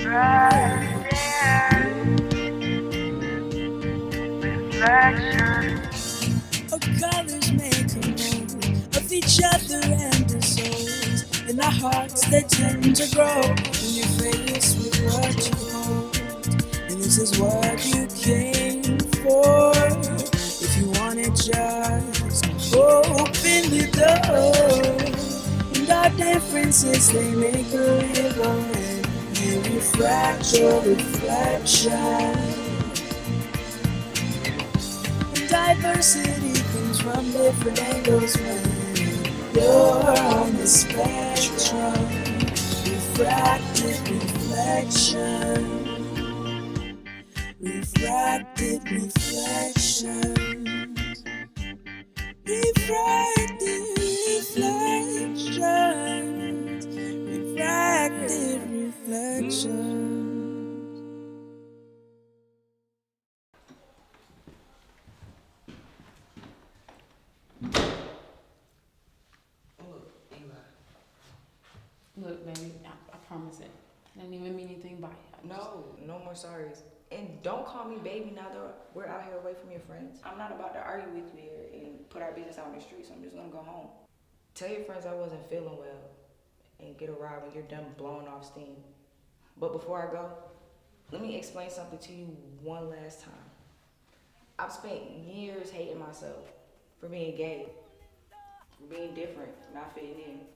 Right there, reflection. Our colors make a mold of each other and the souls in our hearts that tend to grow when you're faced with what you hold. And this is what you came for. If you want it, just open the door. And our differences, they make a river, and you refract your reflection. Diversity comes from different angles when you're on the spectrum. Refracted reflection. Refracted reflection. Refracted reflection. Refracted reflection. Look, baby, I promise it. I didn't even mean anything by it. No more sorries. And don't call me baby now that we're out here away from your friends. I'm not about to argue with you and put our business out on the streets. I'm just gonna go home. Tell your friends I wasn't feeling well and get a ride when you're done blowing off steam. But before I go, let me explain something to you one last time. I've spent years hating myself for being gay, for being different, not fitting in.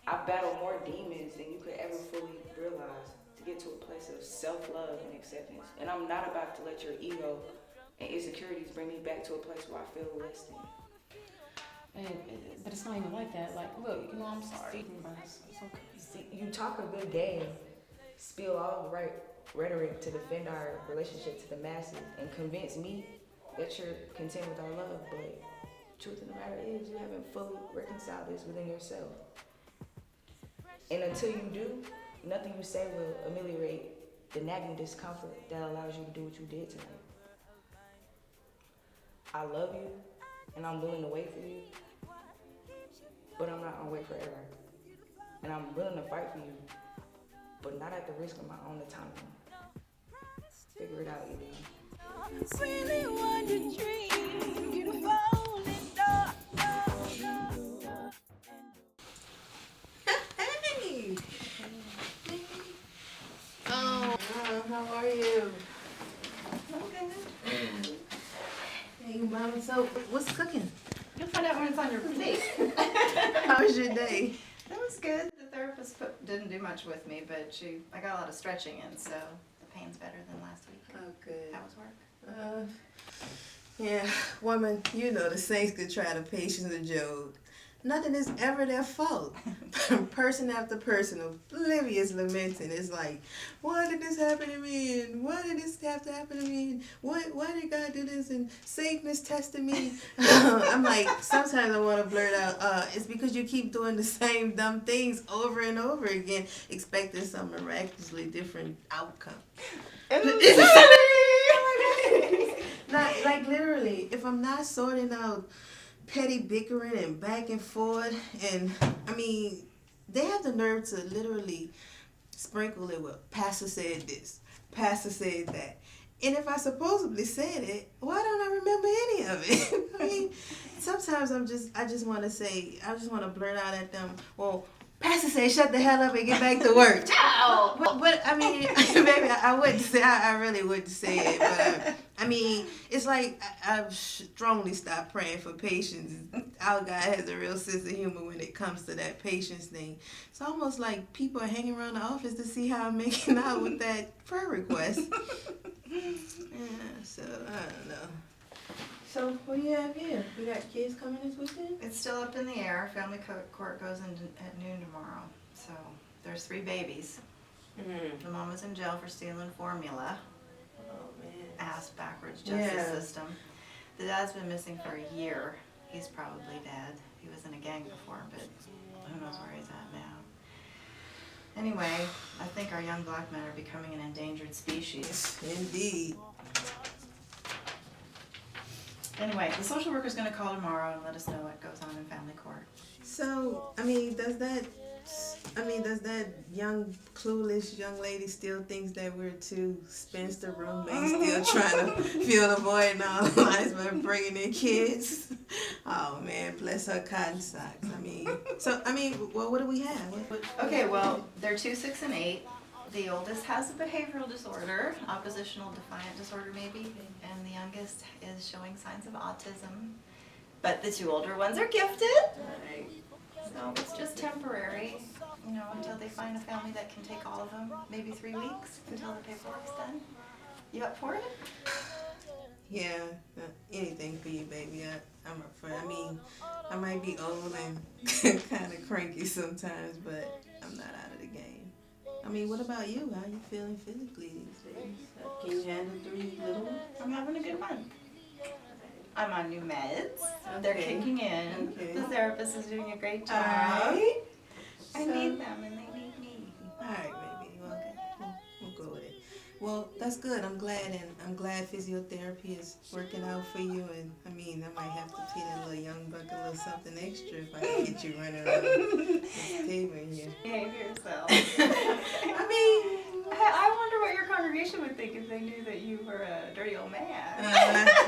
I've battled more demons than you could ever fully realize to get to a place of self-love and acceptance. And I'm not about to let your ego and insecurities bring me back to a place where I feel less than. But it's not even like that. Like, look, I'm sorry. But it's okay. See, you talk a good game, spill all the right rhetoric to defend our relationship to the masses and convince me that you're content with our love, but truth of the matter is you haven't fully reconciled this within yourself. And until you do, nothing you say will ameliorate the nagging discomfort that allows you to do what you did tonight. I love you, and I'm willing to wait for you, but I'm not gonna wait forever. And I'm willing to fight for you, but not at the risk of my own autonomy. Figure it out, either. Really want to dream, you fold it up. Hey! Oh, how are you? Okay. Hey, Mama, so what's cooking? You'll find out when it's on your plate. How was your day? That was good. The therapist didn't do much with me, but I got a lot of stretching in, so the pain's better than last week. Oh, good. How was work? Yeah, woman, you know the saints could try the patience of Job. Nothing is ever their fault. Person after person, oblivious lamenting. It's like, why did this happen to me? And why did this have to happen to me? And why did God do this? And Satan is testing me. I'm like, sometimes I want to blurt out, it's because you keep doing the same dumb things over and over again, expecting some miraculously different outcome. Not, like literally, if I'm not sorting out petty bickering and back and forth, and I mean, they have the nerve to literally sprinkle it with Pastor said this, Pastor said that. And if I supposedly said it, why don't I remember any of it? I mean, sometimes I just want to blurt out at them, well, Pastor said shut the hell up and get back to work. But I mean, maybe I wouldn't say, I really wouldn't say it, but I mean, it's like I've strongly stopped praying for patience. Our God has a real sense of humor when it comes to that patience thing. It's almost like people are hanging around the office to see how I'm making out with that prayer request. Yeah, so I don't know. So what do you have here? We got kids coming this weekend? It's still up in the air. Family court goes in at noon tomorrow. So there's 3 babies. The mama's in jail for stealing formula. Oh man. Ass backwards justice system. The dad's been missing for a year. He's probably dead. He was in a gang before, but who knows where he's at now. Anyway, I think our young black men are becoming an endangered species. Indeed. Anyway, the social worker's going to call tomorrow and let us know what goes on in family court. So, does that young, clueless young lady still thinks that we're two spinster roommates still trying to fill the void in our lives by bringing in kids? Oh man, bless her cotton socks. Well, what do we have? Okay, well, they're 2, 6, and 8. The oldest has a behavioral disorder, oppositional defiant disorder maybe, and the youngest is showing signs of autism. But the 2 older ones are gifted. So it's just temporary, until they find a family that can take all of them. Maybe 3 weeks until the paperwork's done. You up for it? Yeah, anything for you, baby. I'm up for it. I might be old and kind of cranky sometimes, but I'm not out of the game. What about you? How you feeling physically these days? Can you handle 3 little ones? I'm having a good month. I'm on new meds. They're Okay. kicking in. Okay. The therapist is doing a great job. Alright. I need them and they need me. Alright, baby. Well, we'll go with it. Well, that's good. I'm glad physiotherapy is working out for you. And I might have to pay that little young buck a little something extra if I can get you running around this table in here. Behave yourself. I I wonder what your congregation would think if they knew that you were a dirty old man.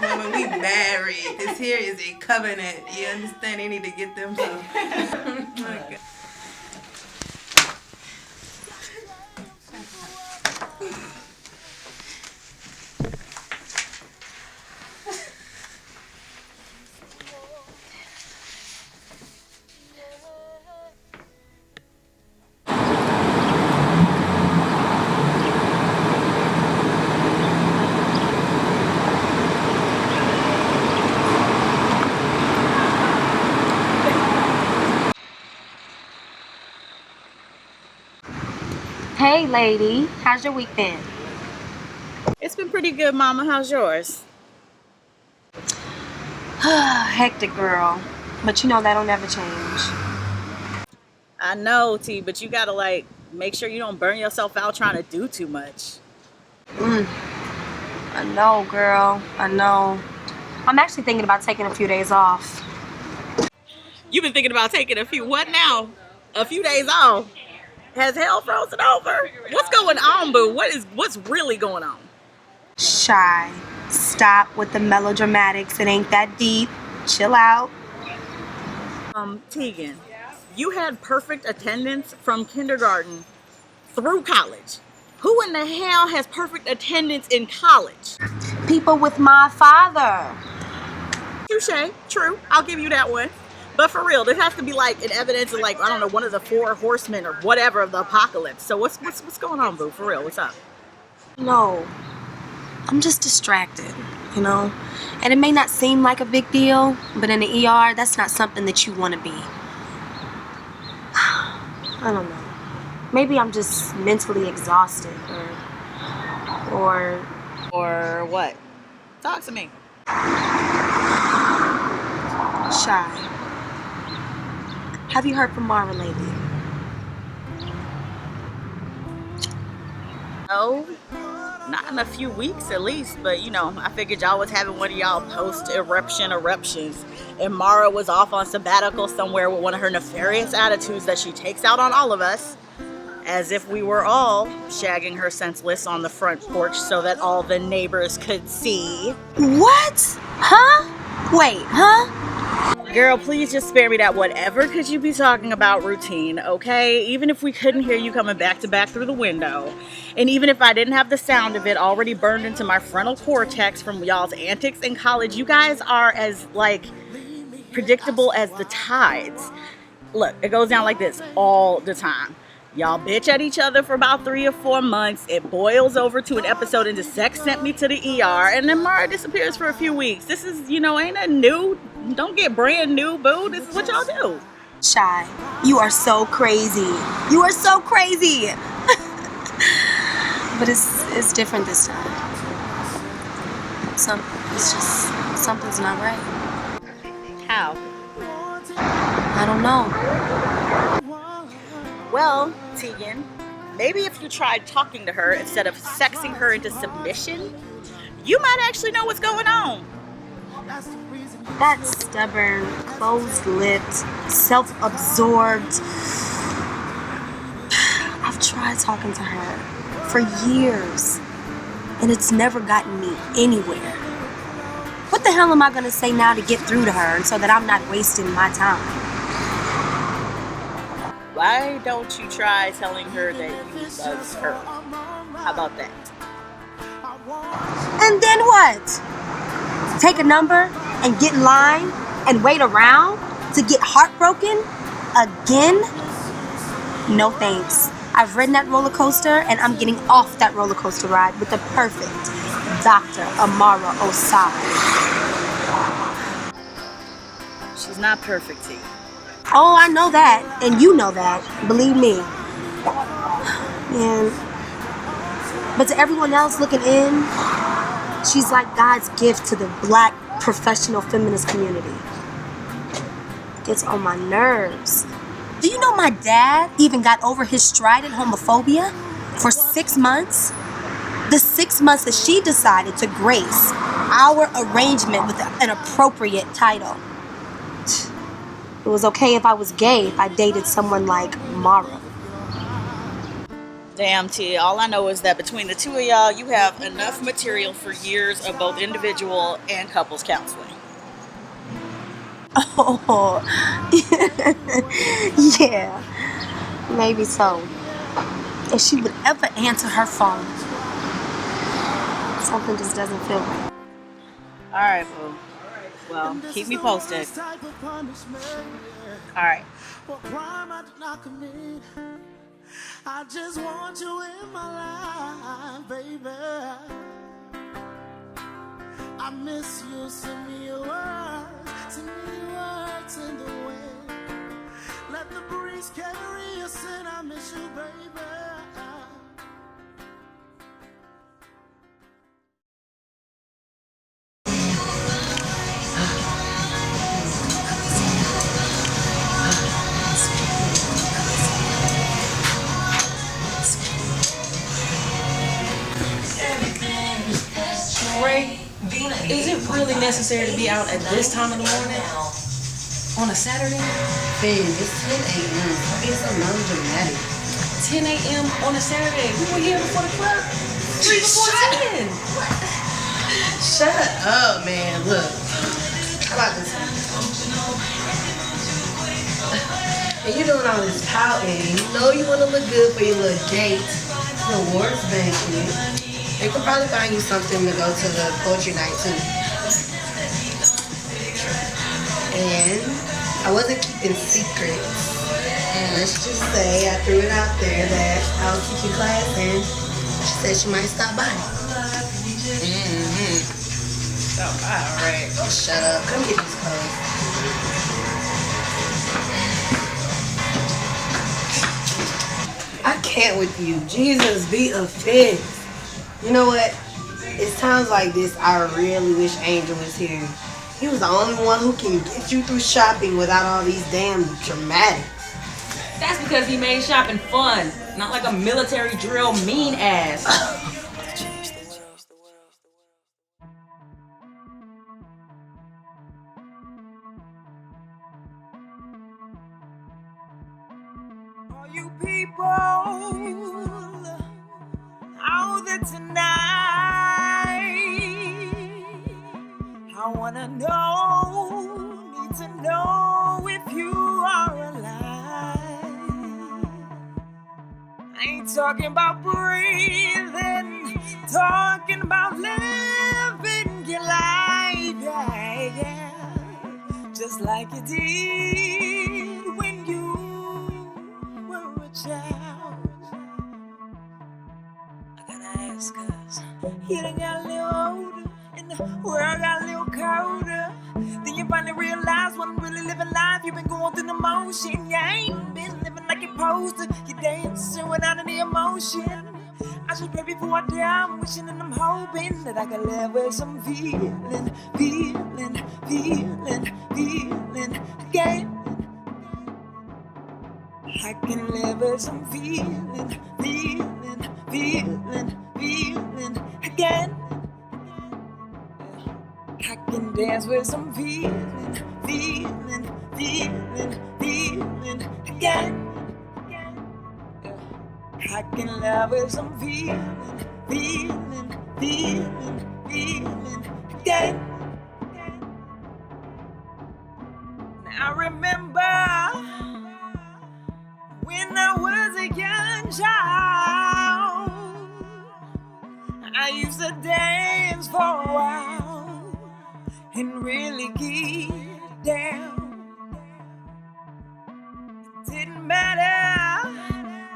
Mama, we married. This here is a covenant. You understand? They need to get them some. Okay. Hey lady, how's your week been? It's been pretty good, Mama. How's yours? Hectic girl, but that'll never change. I know, T, but you gotta make sure you don't burn yourself out trying to do too much. I know, girl, I know. I'm actually thinking about taking a few days off. You've been thinking about taking a few days off. Has hell frozen over? What's going on, boo? What's really going on? Shy, stop with the melodramatics. It ain't that deep. Chill out. Tegan, you had perfect attendance from kindergarten through college. Who in the hell has perfect attendance in college? People with my father. Touche, true. I'll give you that one. But for real, there has to be an evidence of one of the 4 horsemen or whatever of the apocalypse. So what's going on, boo? For real, what's up? No, I'm just distracted, And it may not seem like a big deal, but in the ER, that's not something that you want to be. I don't know. Maybe I'm just mentally exhausted or what? Talk to me. Shy. Have you heard from Mara lately? No, not in a few weeks at least, but I figured y'all was having one of y'all post-eruptions, and Mara was off on sabbatical somewhere with one of her nefarious attitudes that she takes out on all of us, as if we were all shagging her senseless on the front porch so that all the neighbors could see. What? Huh? Wait, huh? Girl, please just spare me that whatever could you be talking about routine, okay? Even if we couldn't hear you coming back to back through the window, and even if I didn't have the sound of it already burned into my frontal cortex from y'all's antics in college, you guys are as, predictable as the tides. Look, it goes down like this all the time. Y'all bitch at each other for about 3 or 4 months. It boils over to an episode into Sex Sent Me to the ER, and then Mara disappears for a few weeks. This is, ain't a new. Don't get brand new, boo. This is what y'all do. Shy, you are so crazy. You are so crazy. But it's different this time. Something's not right. How? I don't know. Well, Tegan, maybe if you tried talking to her instead of sexing her into submission, you might actually know what's going on. That stubborn, closed-lipped, self-absorbed. I've tried talking to her for years, and it's never gotten me anywhere. What the hell am I gonna say now to get through to her so that I'm not wasting my time? Why don't you try telling her that you love her? How about that? And then what? Take a number and get in line and wait around to get heartbroken again? No thanks. I've ridden that roller coaster and I'm getting off that roller coaster ride with the perfect Dr. Amara Osai. She's not perfect, T. Oh, I know that, and you know that. Believe me. Man. But to everyone else looking in, she's like God's gift to the black professional feminist community. Gets on my nerves. Do you know my dad even got over his strident homophobia for 6 months? The 6 months that she decided to grace our arrangement with an appropriate title. It was okay if I was gay if I dated someone like Mara. Damn, T. All I know is that between the two of y'all, you have enough material for years of both individual and couples counseling. Oh, yeah, maybe so. If she would ever answer her phone, something just doesn't feel right. All right, boo. Well, keep me posted. All right. I just want you in my life, baby. I miss you, send me your words in the wind. Let the breeze carry us in, I miss you, baby. Ray, is it really necessary to be out at this time of the morning? On a Saturday? Ben, it's 10 a.m. It's so melodramatic. 10 a.m. on a Saturday. We were here before the club. 3 before 10. Shut up, man. Look. How about this one? And you're doing all this pouting. You know you want to look good for your little date. The awards banquet. They could probably find you something to go to the poetry night too. And I wasn't keeping secrets. And let's just say I threw it out there that I was teaching class and she said she might stop by. Oh, all right. Shut up. Come get these clothes. I can't with you. Jesus be a fish. You know what? It's times like this I really wish Angel was here. He was the only one who can get you through shopping without all these damn dramatics. That's because he made shopping fun, not like a military drill mean ass. All you people out there tonight, I wanna know, need to know if you are alive. I ain't talking about breathing, talking about living your life, yeah, yeah. Just like you did when you were a child. I gotta ask us, you done got a little older and the world got a little colder. Then you finally realize when really living life, you've been going through the motion. You ain't been living like you're supposed to. You're dancing without any emotion. I just pray before I die, I'm wishing and I'm hoping that I can live with some feeling again. I can live with some feeling again. I can dance with some feeling, feeling, feeling, feeling again. I can love with some feeling, feeling, feeling, feeling again. I remember when I was a young child, I used to dance for a while and really get down. It didn't matter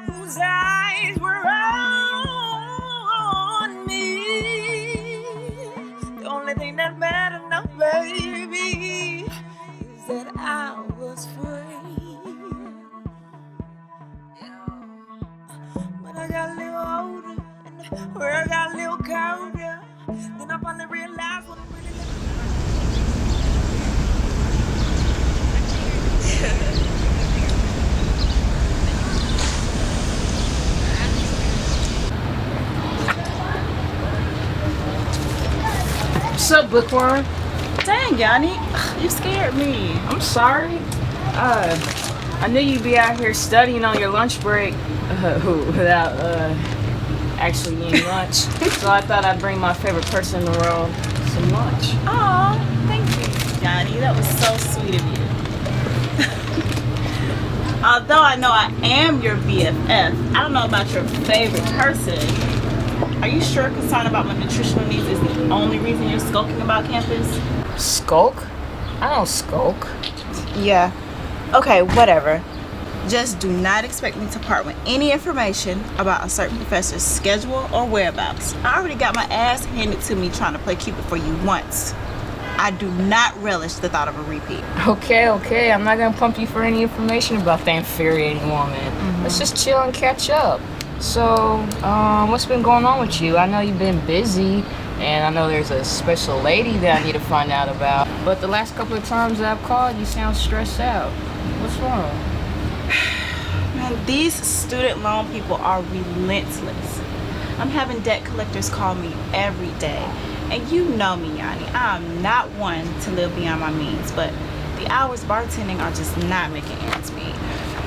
whose eyes were on me. The only thing that mattered now, baby, is that I was free. But I got a little older and the world got a little colder. Then I finally realized what I really What's up, bookworm? Dang, Yanni, you scared me. I'm sorry. I knew you'd be out here studying on your lunch break without actually eating lunch. So I thought I'd bring my favorite person in the world some lunch. Aw, thank you, Yanni. That was so sweet of you. Although I know I am your BFF, I don't know about your favorite person. Are you sure concern about my nutritional needs is the only reason you're skulking about campus? Skulk? I don't skulk. Yeah. Okay, whatever. Just do not expect me to part with any information about a certain professor's schedule or whereabouts. I already got my ass handed to me trying to play Cupid for you once. I do not relish the thought of a repeat. Okay. I'm not gonna pump you for any information about that infuriating woman. Let's just chill and catch up. So, what's been going on with you? I know you've been busy, and I know there's a special lady that I need to find out about. But the last couple of times that I've called, you sound stressed out. What's wrong? Man, these student loan people are relentless. I'm having debt collectors call me every day. And you know me, Yanni. I'm not one to live beyond my means, but the hours bartending are just not making ends meet.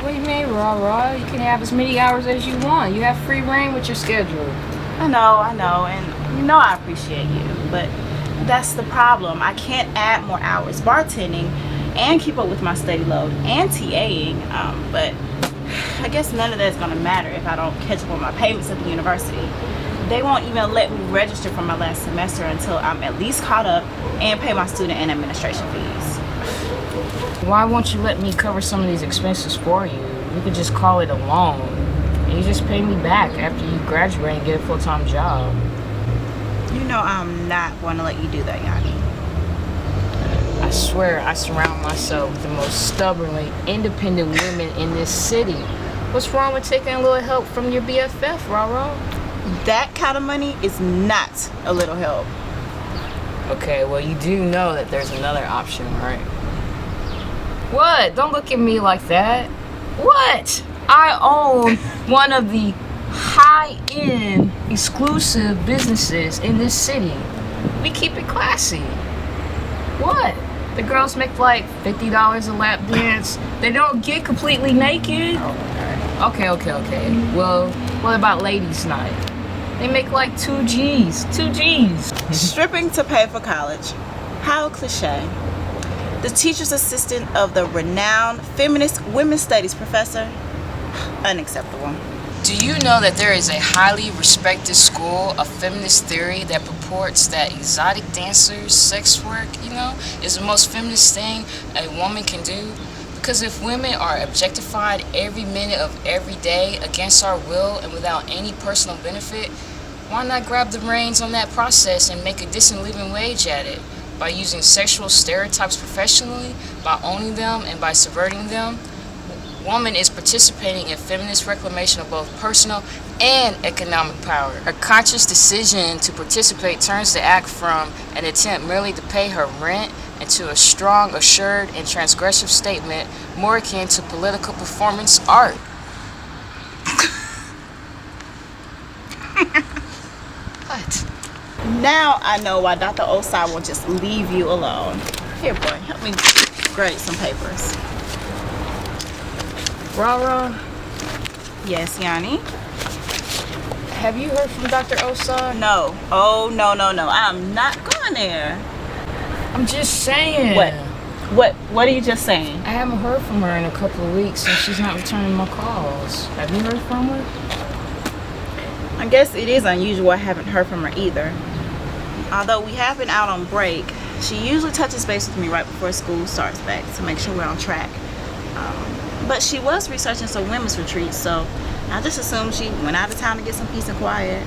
What do you mean, rah-rah? You can have as many hours as you want. You have free reign with your schedule. I know, and you know I appreciate you, but that's the problem. I can't add more hours bartending and keep up with my study load and TAing, but I guess none of that's gonna matter if I don't catch up on my payments at the university. They won't even let me register for my last semester until I'm at least caught up and pay my student and administration fees. Why won't you let me cover some of these expenses for you? You could just call it a loan. And you just pay me back after you graduate and get a full-time job. You know I'm not going to let you do that, Yanni. I swear I surround myself with the most stubbornly independent women in this city. What's wrong with taking a little help from your BFF, Rara? That kind of money is not a little help. Okay, well you do know that there's another option, right? What? Don't look at me like that. What? I own one of the high-end exclusive businesses in this city. We keep it classy. What? The girls make like $50 a lap dance. They don't get completely naked. Okay. Well, what about ladies' night? They make like 2 G's. Stripping to pay for college. How cliche. The teacher's assistant of the renowned feminist women's studies professor. Unacceptable. Do you know that there is a highly respected school of feminist theory that purports that exotic dancers, sex work, is the most feminist thing a woman can do? Because if women are objectified every minute of every day against our will and without any personal benefit, why not grab the reins on that process and make a decent living wage at it? By using sexual stereotypes professionally, by owning them, and by subverting them, woman is participating in feminist reclamation of both personal and economic power. Her conscious decision to participate turns the act from an attempt merely to pay her rent into a strong, assured, and transgressive statement more akin to political performance art. What? Now I know why Dr. Osai will just leave you alone. Here, boy, help me grade some papers. Rara, Yes, Yanni? have you heard from Dr. Osai? No. Oh, no, no, no. I'm not going there. I'm just saying. What are you just saying? I haven't heard from her in a couple of weeks and she's not returning my calls. Have you heard from her? I guess it is unusual I haven't heard from her either. Although we have been out on break, she usually touches base with me right before school starts back to make sure we're on track. But she was researching some women's retreats, so I just assumed she went out of town to get some peace and quiet.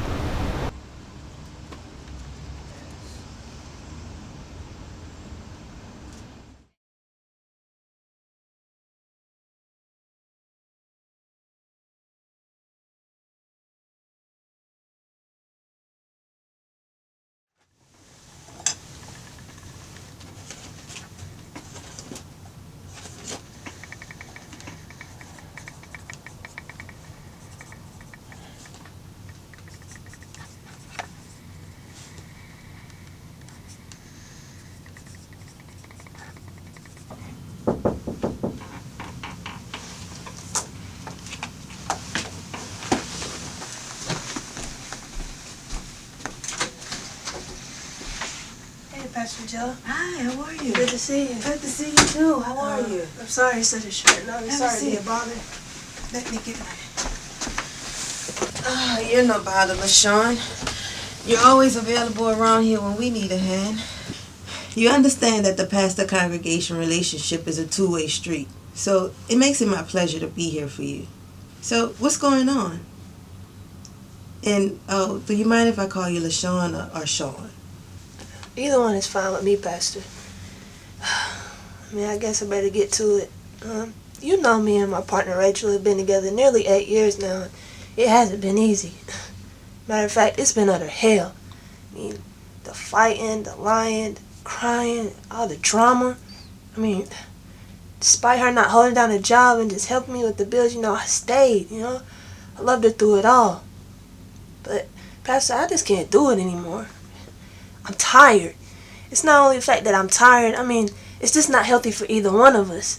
Hey, Pastor Joe. Hi, how are you? Good to see you. Good to see you too. How are you? I'm sorry it's such a short notice. Have a Sorry to be a seat. bother. Let me get you're no bother, LaShawn. You're always available around here when we need a hand. You understand that the pastor-congregation relationship is a two-way street. So it makes it my pleasure to be here for you. So what's going on? And, oh, do you mind if I call you LaShawn or Sean? Either one is fine with me, Pastor. I mean, I guess I better get to it. You know me and my partner Rachel have been together nearly 8 years now. It hasn't been easy. Matter of fact, it's been utter hell. I mean, the fighting, the lying, the crying, all the drama. I mean, despite her not holding down a job and just helping me with the bills, I stayed, I loved her through it all. But, Pastor, I just can't do it anymore. I'm tired. It's not only the fact that I'm tired, it's just not healthy for either one of us.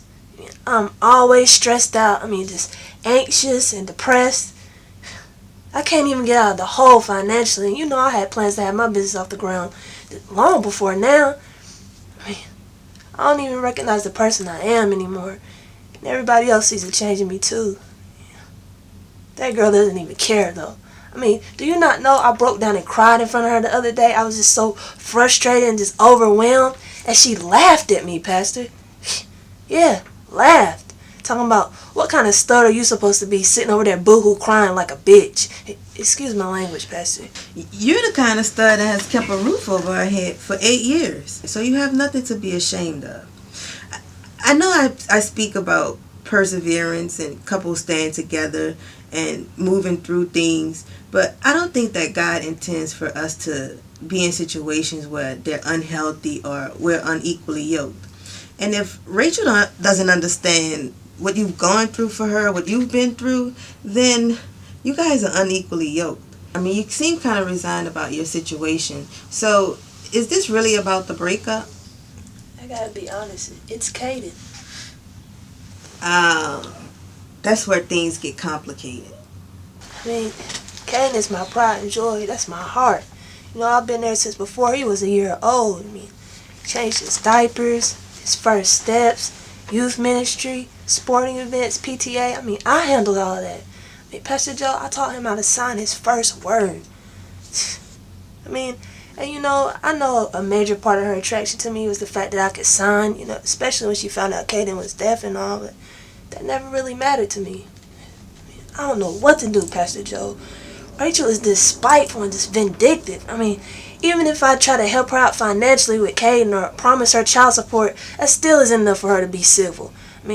I'm always stressed out, just anxious and depressed. I can't even get out of the hole financially. I had plans to have my business off the ground long before now. I don't even recognize the person I am anymore. And everybody else sees it changing me too. That girl doesn't even care though. Do you not know I broke down and cried in front of her the other day? I was just so frustrated and just overwhelmed. And she laughed at me, Pastor. Yeah, laughed. Talking about what kind of stud are you supposed to be sitting over there boo-hoo crying like a bitch. Excuse my language, Pastor. You're the kind of stud that has kept a roof over our head for 8 years. So you have nothing to be ashamed of. I know I speak about perseverance and couples staying together and moving through things, but I don't think that God intends for us to be in situations where they're unhealthy or we're unequally yoked. And if Rachel doesn't understand what you've gone through for her, what you've been through, then you guys are unequally yoked. You seem kind of resigned about your situation. So is this really about the breakup? I gotta be honest, it's Kaden. That's where things get complicated. Kaden is my pride and joy. That's my heart. I've been there since before he was a year old. Changed his diapers, his first steps, youth ministry, sporting events, PTA. I handled all of that. Pastor Joe, I taught him how to sign his first word. And I know a major part of her attraction to me was the fact that I could sign, especially when she found out Kaden was deaf and all, but that never really mattered to me. I don't know what to do, Pastor Joe. Rachel is this spiteful and this vindictive. Even if I try to help her out financially with Kaden or promise her child support, that still isn't enough for her to be civil.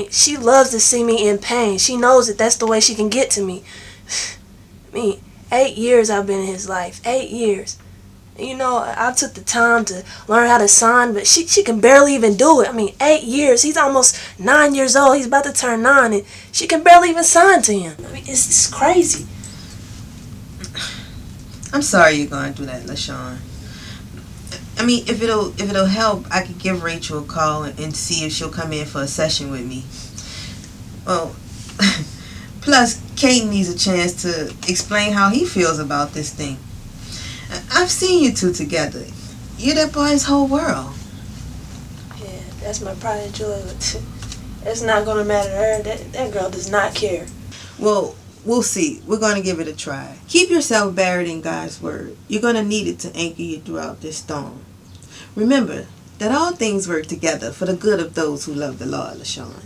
She loves to see me in pain. She knows that that's the way she can get to me. 8 years I've been in his life. 8 years. I took the time to learn how to sign, but she can barely even do it. 8 years. He's almost 9 years old. He's about to turn 9, and she can barely even sign to him. It's crazy. I'm sorry you're going through that, LaShawn. I mean, if it'll help, I could give Rachel a call and see if she'll come in for a session with me. Well, plus Kate needs a chance to explain how he feels about this thing. I've seen you two together. You're that boy's whole world. Yeah, that's my pride and joy. It's not gonna matter to her. That girl does not care. Well, we'll see. We're going to give it a try. Keep yourself buried in God's word. You're going to need it to anchor you throughout this storm. Remember that all things work together for the good of those who love the Lord, LaShawn.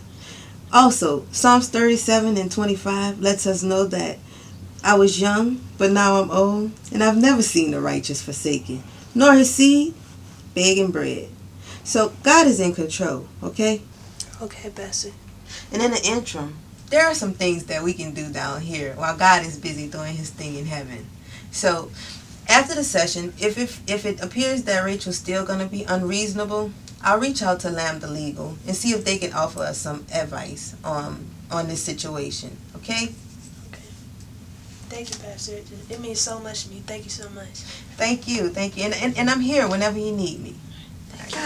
Also, Psalms 37:25 lets us know that I was young, but now I'm old, and I've never seen the righteous forsaken, nor his seed begging bread. So God is in control, okay? Okay, Bessie. And in the interim, there are some things that we can do down here while God is busy doing his thing in heaven. So after the session, if it appears that Rachel's still going to be unreasonable, I'll reach out to Lambda Legal and see if they can offer us some advice on this situation. Okay? Okay. Thank you, Pastor. It means so much to me. Thank you so much. Thank you. And I'm here whenever you need me. Thank you.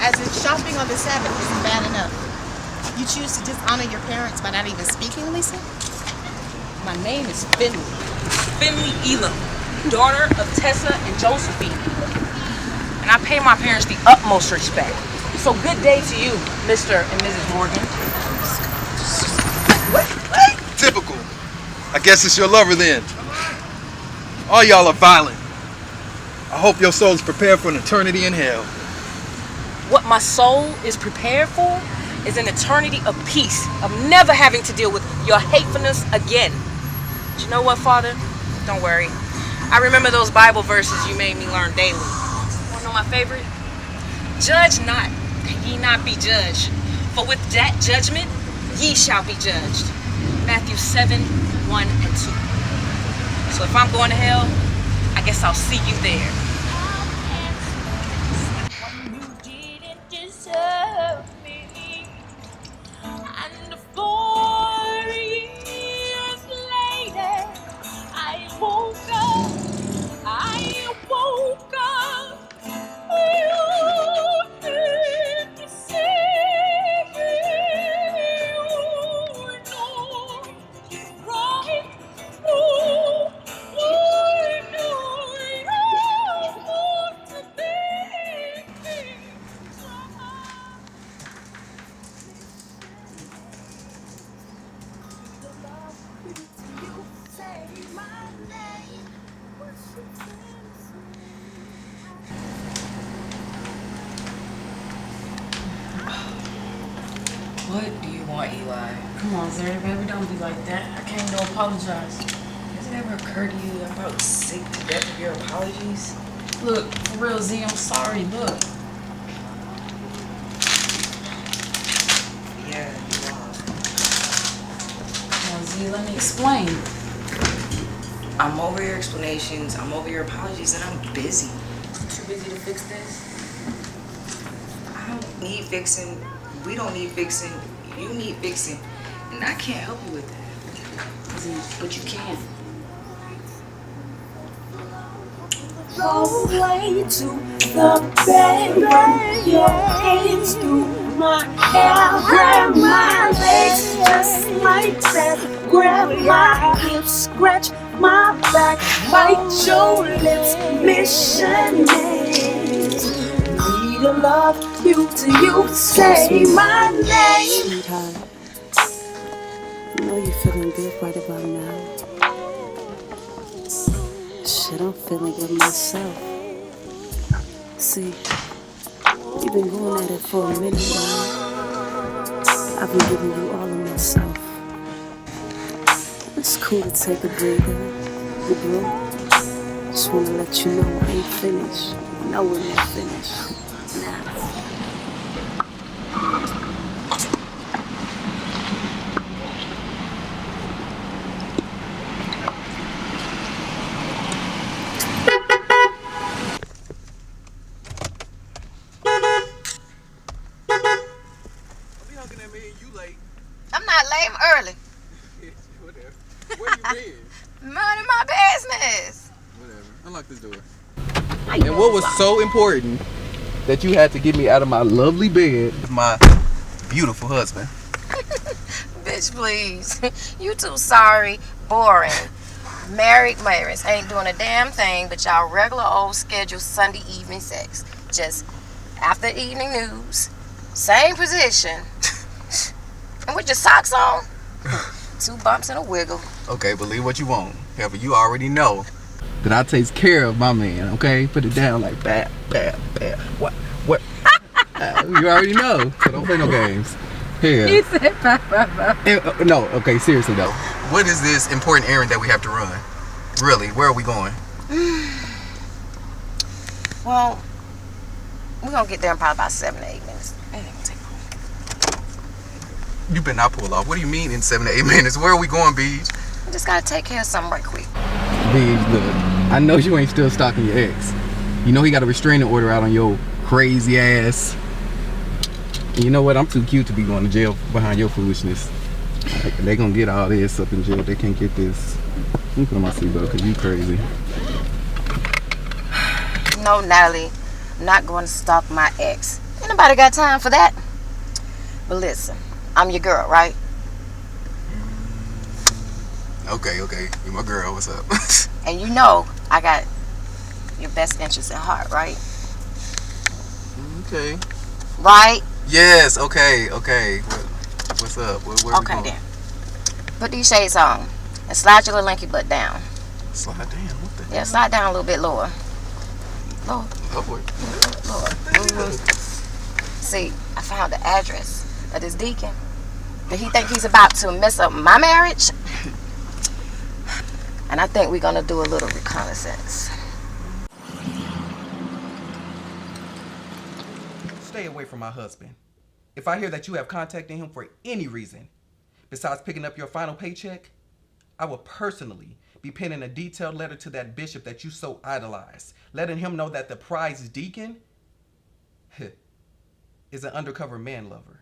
As in shopping on the Sabbath isn't bad enough. You choose to dishonor your parents by not even speaking, Lisa? My name is Finley. Finley Elam, daughter of Tessa and Josephine. And I pay my parents the utmost respect. So good day to you, Mr. and Mrs. Morgan. What? Typical. I guess it's your lover then. All y'all are violent. I hope your soul is prepared for an eternity in hell. What my soul is prepared for is an eternity of peace, of never having to deal with your hatefulness again. But you know what, Father? Don't worry. I remember those Bible verses you made me learn daily. Wanna know my favorite? Judge not, that ye not be judged. For with that judgment, ye shall be judged. Matthew 7:1 and 2. So if I'm going to hell, I guess I'll see you there. And 4 years later, I woke up, you did the same, right, want to be. What do you want, Eli? Come on, Zara, baby, don't be like that. I came to apologize. Has it ever occurred to you I'm about sick to death of your apologies? Look, for real, Z, I'm sorry. Look. Yeah, you are. Come on, Z, let me explain. I'm over your explanations, I'm over your apologies, and I'm busy. Too busy to fix this? I don't need fixing. We don't need fixing. You need fixing. And I can't help you with that. Z, but you can. Go away to the bed, run your hands through my hair, grab my legs just like that. Grab my hips, scratch my back, bite your lips, missionary. Need to love you till you say my name. Sweetheart, I know you're feeling good right about now. Shit, I'm feeling good myself. See, we've been going at it for a minute now. I've been giving you all of myself. It's cool to take a breather, you bro. Just wanna let you know I ain't finished. No, we're not finished. Nah. I'm not late, I'm early. Whatever. Where you been? Minding my business. Whatever. Unlock this door. And what was so important that you had to get me out of my lovely bed with my beautiful husband? Bitch, please. You too sorry, boring. Married Marys ain't doing a damn thing but y'all regular old scheduled Sunday evening sex. Just after evening news, same position. And with your socks on, 2 bumps and a wiggle. Okay, believe what you want. However, you already know that I takes care of my man, okay? Put it down like that, bam, bam. What? You already know, so don't play no games. Here. He said bye, bye, bye. No, okay, seriously though. What is this important errand that we have to run? Really, where are we going? Well, we're gonna get there in probably about 7 to 8 minutes. It ain't gonna take long. You better not pull off. What do you mean in 7 to 8 minutes? Where are we going, Beej? I just gotta take care of something right quick. Beej, look, I know you ain't still stalking your ex. You know he got a restraining order out on your crazy ass. And you know what? I'm too cute to be going to jail behind your foolishness. They gonna get all this up in jail. They can't get this. Let me put on my seatbelt because you crazy. No, Natalie, I'm not going to stalk my ex. Ain't nobody got time for that. But listen, I'm your girl, right? Okay. You my girl. What's up? And you know I got your best interest at heart, right? Okay. Right? Yes, okay. What's up? Where we Okay, going? then. Put these shades on and slide your little lanky butt down. Slide down? What the hell? Yeah, slide down a little bit lower. Lower. Lower? See, I found the address of this deacon. Did he think he's about to mess up my marriage? And I think we're going to do a little reconnaissance. Stay away from my husband. If I hear that you have contacted him for any reason, besides picking up your final paycheck, I will personally be penning a detailed letter to that bishop that you so idolize, letting him know that the prize deacon is an undercover man lover.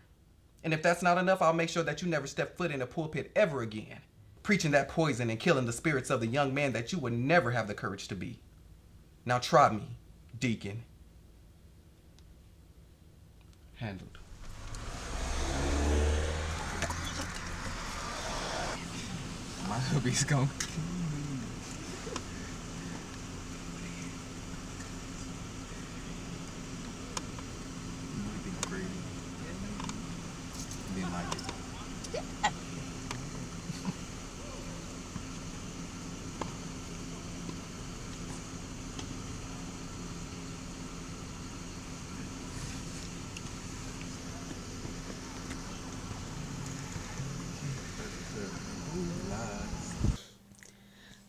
And if that's not enough, I'll make sure that you never step foot in a pulpit ever again, preaching that poison and killing the spirits of the young man that you would never have the courage to be. Now try me, deacon. Handled. My hubby's gone. Didn't like it.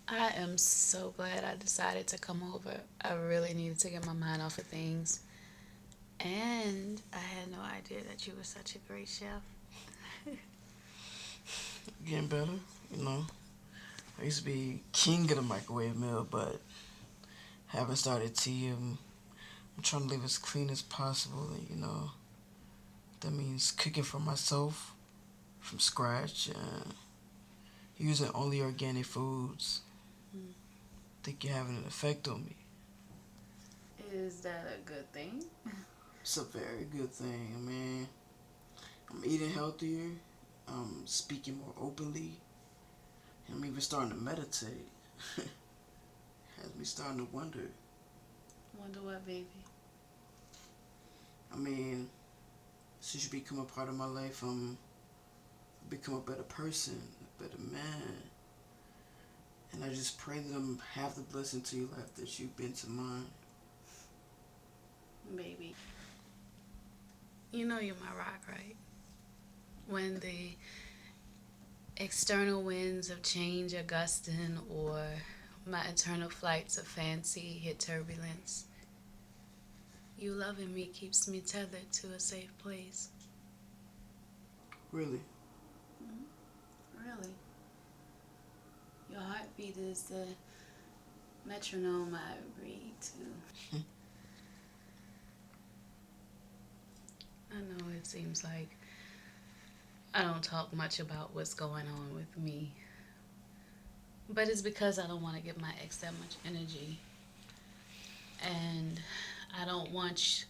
I am so glad I decided to come over. I really needed to get my mind off of things. And I had no idea that you were such a great chef. Getting better, you know. I used to be king of the microwave meal, but haven't started tea. I'm trying to live as clean as possible, and you know, that means cooking for myself from scratch and using only organic foods. Think you're having an effect on me. Is that a good thing? It's a very good thing. I mean, I'm eating healthier. I'm speaking more openly. I'm even starting to meditate. Has me starting to wonder. Wonder what, baby? I mean, since you become a part of my life, become a better person, a better man. And I just pray that I'm half the blessing to your life that you've been to mine. Baby, you know you're my rock, right? When the external winds of change are gusting or my internal flights of fancy hit turbulence, you loving me keeps me tethered to a safe place. Really? Really? Your heartbeat is the metronome I read to. I know it seems like I don't talk much about what's going on with me, but it's because I don't want to give my ex that much energy. And I don't want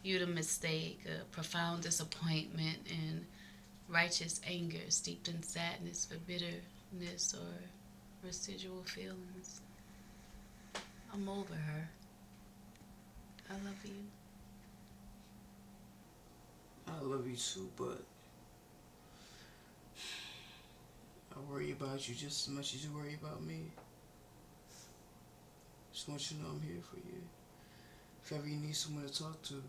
you to mistake a profound disappointment and righteous anger steeped in sadness for bitterness or residual feelings. I'm over her. I love you. I love you too, but I worry about you just as much as you worry about me. Just want you to know I'm here for you. If ever you need someone to talk to.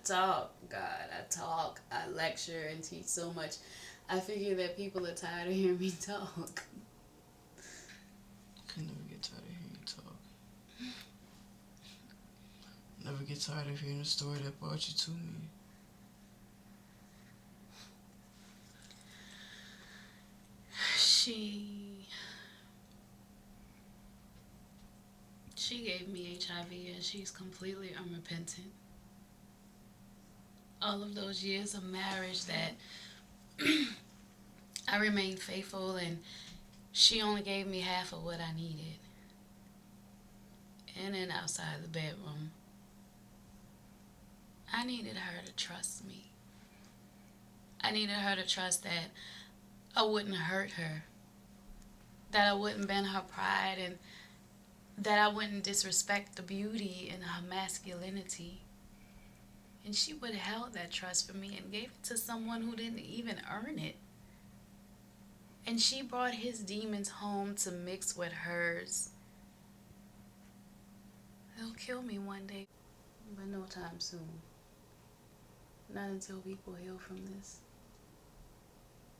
Talk, God. I talk, I lecture and teach so much. I figure that people are tired of hearing me talk. I can never get tired of hearing you talk. Never get tired of hearing the story that brought you to me. She gave me HIV and she's completely unrepentant. All of those years of marriage that I remained faithful and she only gave me half of what I needed. In and outside the bedroom. I needed her to trust me. I needed her to trust that I wouldn't hurt her. That I wouldn't bend her pride and that I wouldn't disrespect the beauty in her masculinity. And she would have held that trust for me and gave it to someone who didn't even earn it. And she brought his demons home to mix with hers. They'll kill me one day, but no time soon. Not until people heal from this.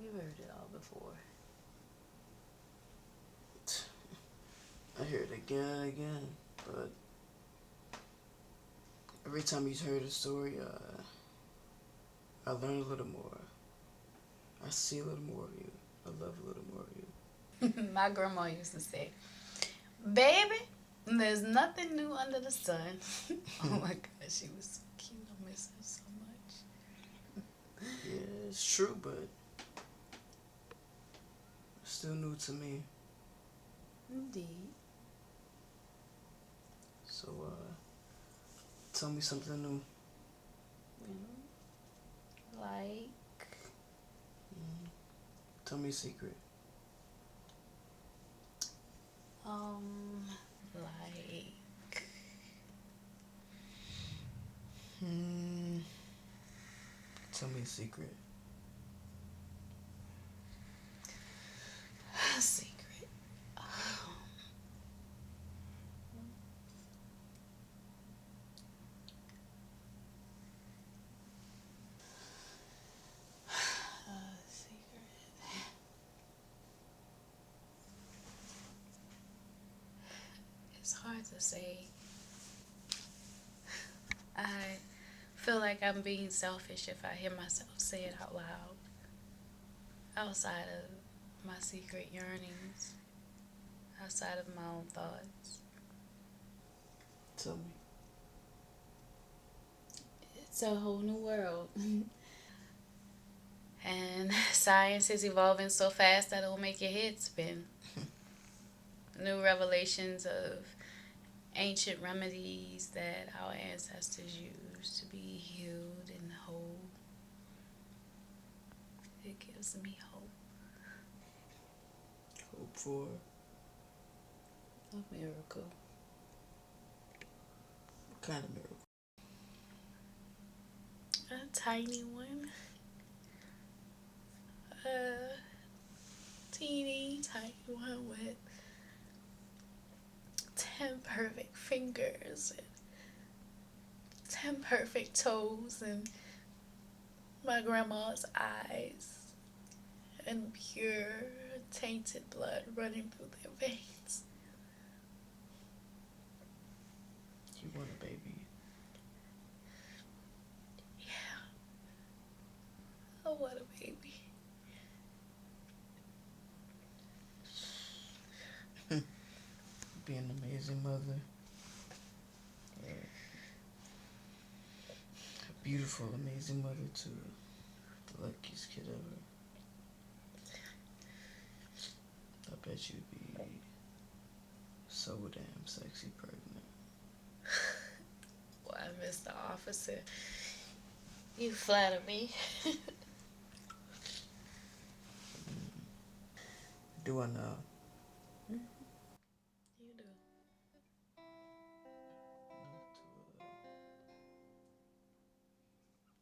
You've heard it all before. I hear it again and again, but every time you hear the story, I learn a little more. I see a little more of you. I love a little more of you. My grandma used to say, baby, there's nothing new under the sun. Oh my God, she was so cute. I miss her so much. Yeah, it's true, but it's still new to me. Indeed. So, tell me something new. Like? Tell me a secret. Like... Tell me a secret. A secret. It's hard to say. I feel like I'm being selfish if I hear myself say it out loud. Outside of my secret yearnings. Outside of my own thoughts. Tell me. It's a whole new world. And science is evolving so fast that it'll make your head spin. New revelations of ancient remedies that our ancestors used to be healed and whole. It gives me hope. Hope for A miracle. what kind of miracle? A tiny one. A teeny tiny one with 10 perfect fingers and 10 perfect toes and my grandma's eyes and pure tainted blood running through their veins. You want a baby? Yeah. Oh, what a baby. Be an amazing mother. A beautiful, amazing mother to the luckiest kid ever. I bet you'd be so damn sexy pregnant. Why, Mr. Officer, you flatter me. Do I know? You do.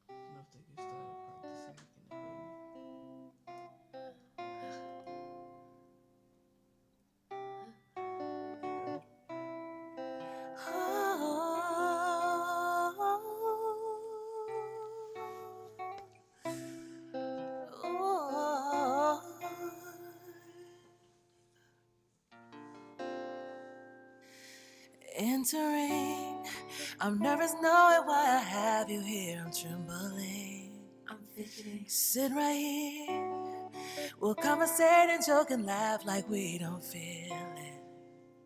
Enough to get started practicing making a baby. Entering, I'm nervous knowing why I have you here. I'm trembling. I'm fidgeting. Sit right here. We'll conversate and joke and laugh like we don't feel it.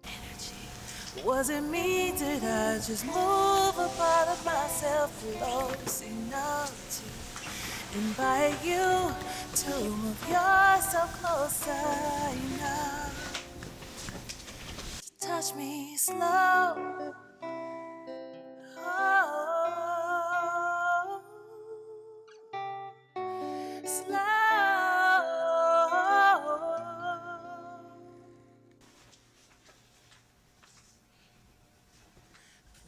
Energy. Was it me? Did I just move a part of myself close enough to invite you to move yourself closer enough to touch me slow? Oh, slow.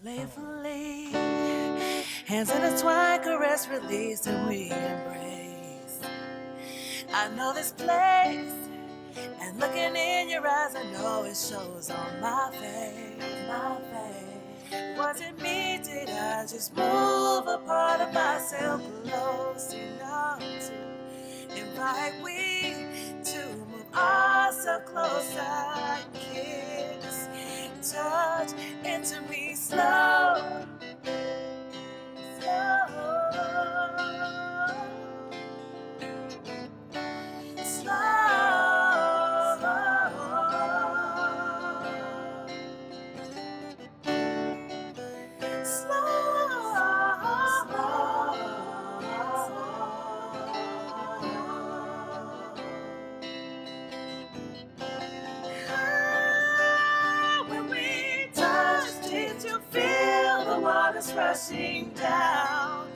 Playfully, hands intertwined, caress, release, and we embrace. I know this place, and looking in your eyes, I know it shows on my face. My face. Was it me? Did I just move a part of myself close enough to invite we to move ourselves closer, kiss, touch into me slow, when we touched, did you feel the waters rushing down?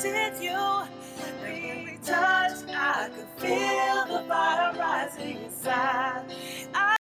Did you? When we touched, I could feel the fire rising inside.